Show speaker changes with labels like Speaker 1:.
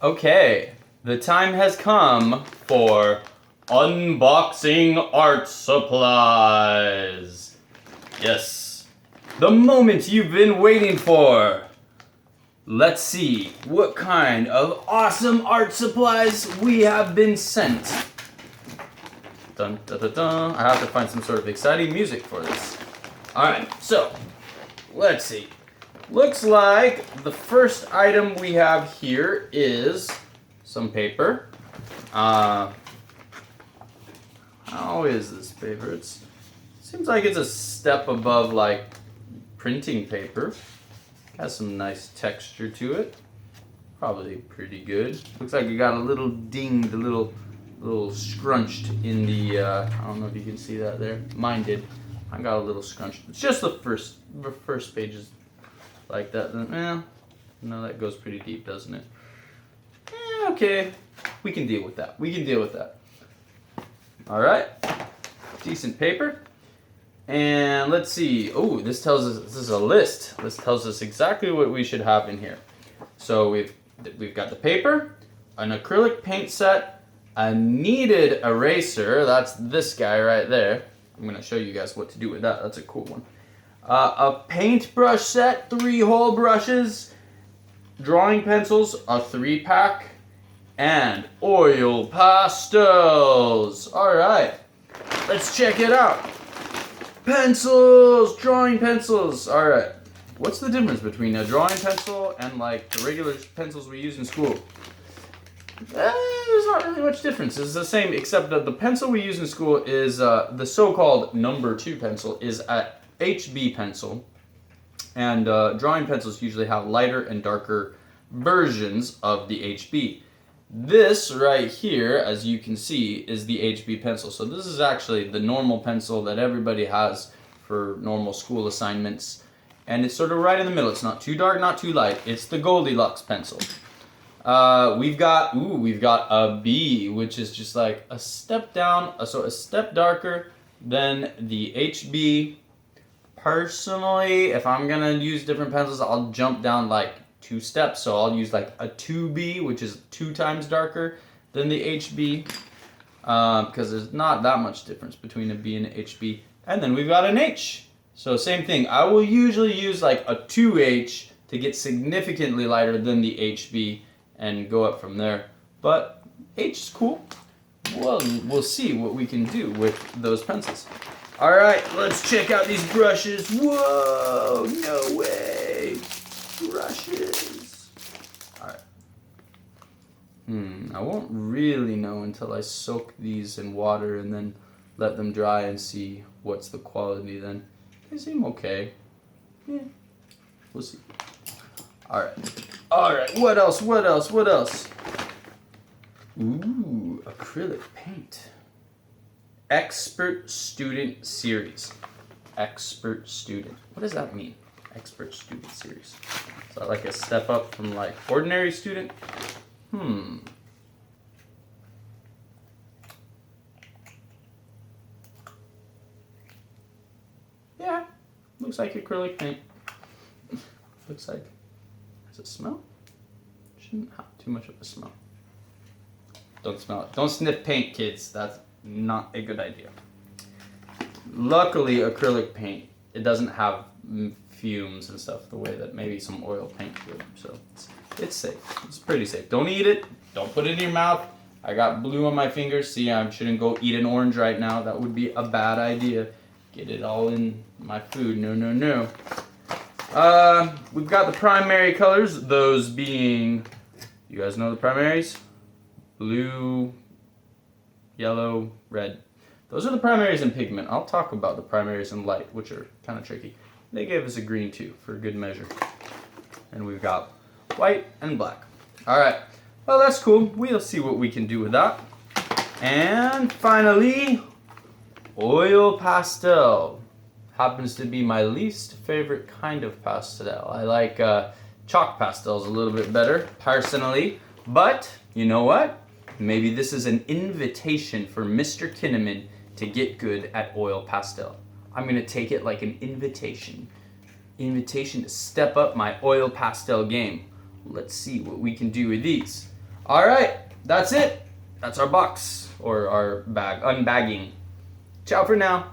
Speaker 1: Okay, the time has come for unboxing art supplies. Yes, the moment you've been waiting for. Let's see what kind of awesome art supplies we have been sent. Dun, dun, dun, dun. I have to find some sort of exciting music for this. Alright, so let's see. Looks like the first item we have here is some paper. How is this paper? Seems like it's a step above like printing paper. Has some nice texture to it. Probably pretty good. Looks like it got a little dinged, a little scrunched in the, I don't know if you can see that there. Mine did. I got a little scrunched. It's just the first pages like that. No, that goes pretty deep, doesn't it? Okay, we can deal with that. All right, decent paper. And let's see. Oh, this tells us, this is a list. This tells us exactly what we should have in here. So we've got the paper, an acrylic paint set, a kneaded eraser. That's this guy right there. I'm gonna show you guys what to do with that. That's a cool one. A paintbrush set, 3 whole brushes, drawing pencils, a 3-pack, and oil pastels. All right, let's check it out. Pencils, drawing pencils. All right, what's the difference between a drawing pencil and like the regular pencils we use in school? There's not really much difference. It's the same, except that the pencil we use in school is the so-called number 2 pencil is a HB pencil, and drawing pencils usually have lighter and darker versions of the HB. This right here, as you can see, is the HB pencil. So this is actually the normal pencil that everybody has for normal school assignments, and it's sort of right in the middle. It's not too dark, not too light. It's the Goldilocks pencil. We've got a B, which is just like a step down, so a step darker than the HB. Personally, if I'm gonna use different pencils, I'll jump down like 2 steps. So I'll use like a 2B, which is 2 times darker than the HB, because there's not that much difference between a B and an HB. And then we've got an H. So same thing. I will usually use like a 2H to get significantly lighter than the HB and go up from there. But H is cool. Well, we'll see what we can do with those pencils. All right, let's check out these brushes. Whoa, no way. Brushes. All right. I won't really know until I soak these in water and then let them dry and see what's the quality then. They seem okay. Yeah, we'll see. All right, what else? Ooh, acrylic paint. Expert student series. Expert student. What does that mean? Expert student series. Is that like a step up from like ordinary student? Yeah, looks like acrylic paint. Looks like. Does it smell? Shouldn't have too much of a smell. Don't smell it. Don't sniff paint, kids. That's not a good idea. Luckily, acrylic paint, it doesn't have fumes and stuff the way that maybe some oil paint would. So it's safe. It's pretty safe. Don't eat it. Don't put it in your mouth. I got blue on my fingers. See, I shouldn't go eat an orange right now. That would be a bad idea. Get it all in my food. No, no, no. We've got the primary colors. Those being, you guys know the primaries? Blue, yellow, red. Those are the primaries in pigment. I'll talk about the primaries in light, which are kind of tricky. They gave us a green too, for good measure. And we've got white and black. All right, well, that's cool. We'll see what we can do with that. And finally, oil pastel. Happens to be my least favorite kind of pastel. I like chalk pastels a little bit better, personally. But, you know what? Maybe this is an invitation for Mr. Kinnaman to get good at oil pastel. I'm gonna take it like an invitation. Invitation to step up my oil pastel game. Let's see what we can do with these. All right, that's it. That's our box or our bag unbagging. Ciao for now.